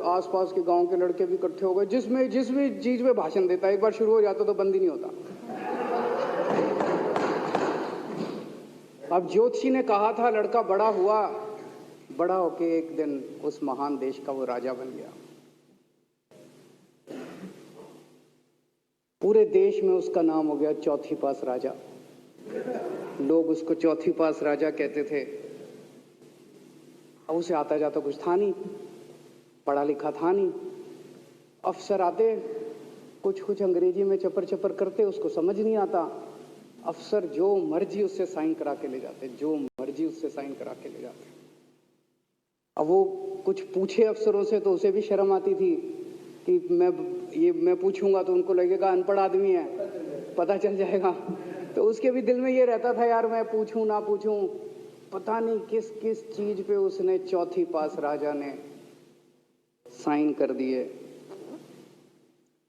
आसपास के गांव के लड़के भी इकट्ठे हो गए। जिस भी चीज में भाषण देता है, एक बार शुरू हो जाता तो बंद ही नहीं होता। अब ज्योतिषी ने कहा था लड़का बड़ा हुआ, बड़ा होके एक दिन उस महान देश का वो राजा बन गया। पूरे देश में उसका नाम हो गया चौथी पास राजा। लोग उसको चौथी पास राजा कहते थे। अब उसे आता जाता कुछ था नहीं, पढ़ा लिखा था नहीं। अफसर आते, कुछ अंग्रेजी में चपर चपर करते, उसको समझ नहीं आता। अफसर जो मर्जी उससे साइन करा के ले जाते, जो मर्जी उससे साइन करा के ले जाते। अब वो कुछ पूछे अफसरों से तो उसे भी शर्म आती थी कि मैं पूछूंगा तो उनको लगेगा अनपढ़ आदमी है, पता चल जाएगा। तो उसके भी दिल में ये रहता था, यार मैं पूछूं ना पूछूं। पता नहीं किस किस चीज पे उसने चौथी पास राजा ने साइन कर दिए।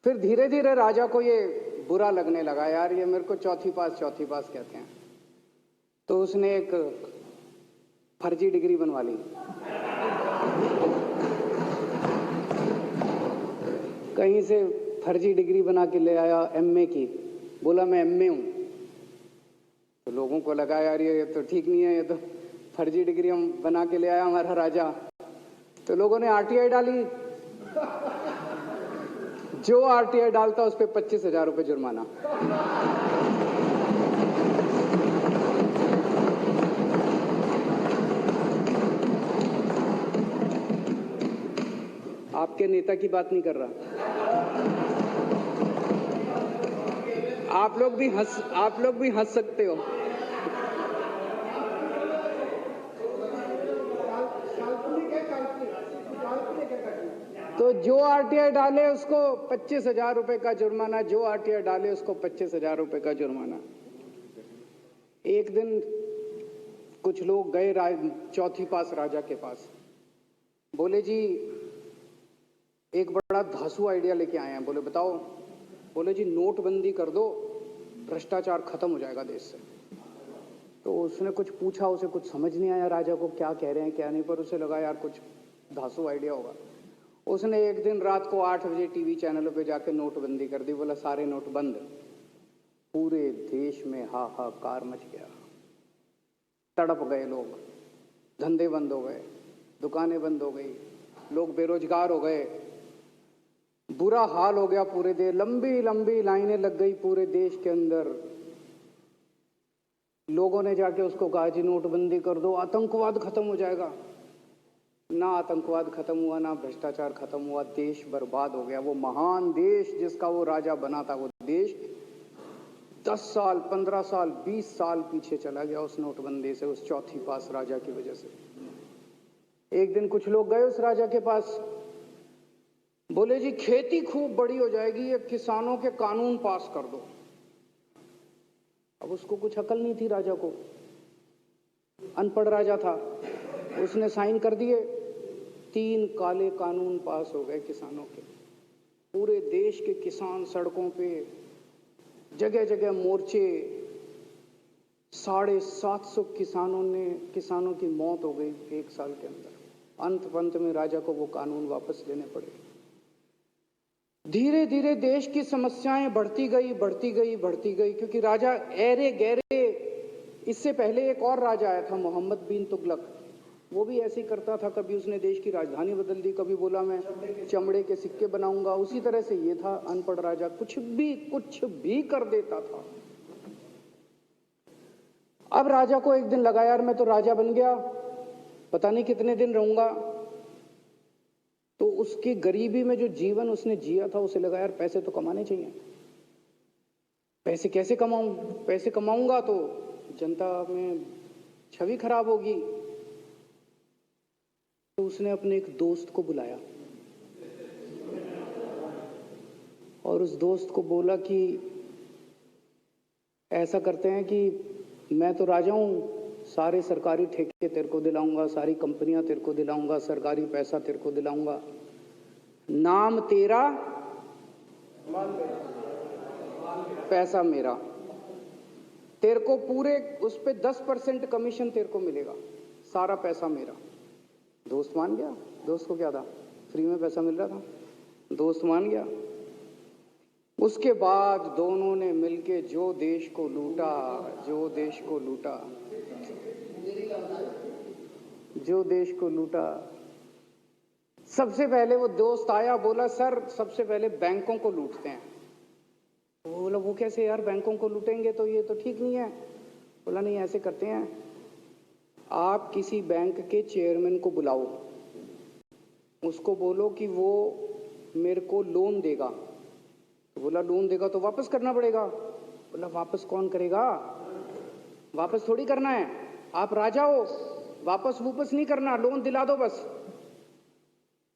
फिर धीरे धीरे राजा को ये बुरा लगने लगा, यार ये मेरे को चौथी पास कहते हैं। तो उसने एक फर्जी डिग्री बनवा ली। कहीं से फर्जी डिग्री बना के ले आया एमए की। बोला मैं एमए हूं। तो लोगों को लगा यार ये तो ठीक नहीं है, ये तो फर्जी डिग्री हम बना के ले आया हमारा राजा। तो लोगों ने आरटीआई डाली। जो आरटीआई डालता उस पर 25,000 रुपये जुर्माना। आपके नेता की बात नहीं कर रहा। आप लोग भी हंस सकते हो। तो जो आरटीआई डाले उसको 25,000 रुपए का जुर्माना, जो आरटीआई डाले उसको 25,000 रुपए का जुर्माना। एक दिन कुछ लोग गए चौथी पास राजा के पास। बोले जी एक बड़ा धांसू आइडिया लेके आए हैं। बोले बताओ। बोले जी नोटबंदी कर दो, भ्रष्टाचार खत्म हो जाएगा देश से। तो उसने कुछ पूछा, उसे कुछ समझ नहीं आया राजा को क्या कह रहे हैं क्या नहीं, पर उसे लगा यार कुछ धांसू आइडिया होगा। उसने एक दिन रात को 8 बजे टीवी चैनलों पे जाके नोटबंदी कर दी। बोला सारे नोट बंद। पूरे देश में हाहाकार मच गया, तड़प गए लोग, धंधे बंद हो गए, दुकानें बंद हो गई, लोग बेरोजगार हो गए, बुरा हाल हो गया पूरे देश। लंबी लंबी लाइनें लग गई पूरे देश के अंदर। लोगों ने जाके उसको कहा जी नोटबंदी कर दो, आतंकवाद खत्म हो जाएगा। ना आतंकवाद खत्म हुआ, ना भ्रष्टाचार खत्म हुआ, देश बर्बाद हो गया। वो महान देश जिसका वो राजा बना था, वो देश 10 साल 15 साल 20 साल पीछे चला गया उस नोटबंदी से, उस चौथी पास राजा की वजह से। एक दिन कुछ लोग गए उस राजा के पास। बोले जी खेती खूब बड़ी हो जाएगी, ये किसानों के कानून पास कर दो। अब उसको कुछ अकल नहीं थी राजा को, अनपढ़ राजा था। उसने साइन कर दिए, 3 काले कानून पास हो गए किसानों के। पूरे देश के किसान सड़कों पे, जगह जगह मोर्चे। 750 किसानों की मौत हो गई 1 साल के अंदर। अंत में राजा को वो कानून वापस लेने पड़े। धीरे धीरे देश की समस्याएं बढ़ती गई, क्योंकि राजा ऐरे गहरे। इससे पहले एक और राजा आया था, मोहम्मद बिन तुगलक। वो भी ऐसे ही करता था, कभी उसने देश की राजधानी बदल दी, कभी बोला मैं चमड़े के सिक्के बनाऊंगा। उसी तरह से ये था अनपढ़ राजा, कुछ भी कर देता था। अब राजा को एक दिन लगा यार मैं तो राजा बन गया, पता नहीं कितने दिन रहूंगा। तो उसकी गरीबी में जो जीवन उसने जिया था, उसे लगा यार पैसे तो कमाने चाहिए। पैसे कैसे कमाऊं? पैसे कमाऊंगा तो जनता में छवि खराब होगी। तो उसने अपने एक दोस्त को बुलाया और उस दोस्त को बोला कि ऐसा करते हैं कि मैं तो राजा हूं, सारे सरकारी ठेके तेरे को दिलाऊंगा, सारी कंपनियां तेरे को दिलाऊंगा, सरकारी पैसा तेरे को दिलाऊंगा। नाम तेरा, पैसा मेरा। तेरे को पूरे उस पे 10% कमीशन तेरे को मिलेगा, सारा पैसा मेरा। दोस्त मान गया। दोस्त को क्या था, फ्री में पैसा मिल रहा था, दोस्त मान गया। उसके बाद दोनों ने मिलके जो देश को लूटा, जो देश को लूटा, जो देश को लूटा। सबसे पहले वो दोस्त आया, बोला सर सबसे पहले बैंकों को लूटते हैं। वो बोला वो कैसे यार, बैंकों को लूटेंगे तो ये तो ठीक नहीं है। बोला नहीं, ऐसे करते हैं, आप किसी बैंक के चेयरमैन को बुलाओ, उसको बोलो कि वो मेरे को लोन देगा। तो बोला लोन देगा तो वापस करना पड़ेगा। बोला वापस कौन करेगा, वापस थोड़ी करना है, आप राजा हो, वापस वूपस नहीं करना, लोन दिला दो बस।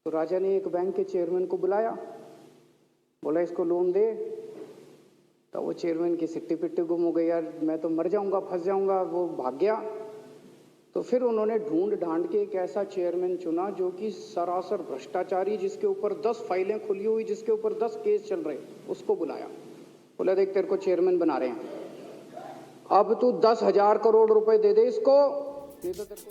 तो राजा ने एक बैंक के चेयरमैन को बुलाया, बोला इसको लोन दे। तो वो चेयरमैन की सिट्टी पिट्टी गुम हो गई, यार मैं तो मर जाऊंगा, फंस जाऊंगा, वो भाग गया। तो फिर उन्होंने ढूंढ ढांड के एक ऐसा चेयरमैन चुना जो कि सरासर भ्रष्टाचारी, जिसके ऊपर 10 फाइलें खुली हुई, जिसके ऊपर 10 केस चल रहे, उसको बुलाया। बोला देख तेरे को चेयरमैन बना रहे हैं, अब तू 10,000 करोड़ रुपए दे दे इसको, नहीं तो तेरे को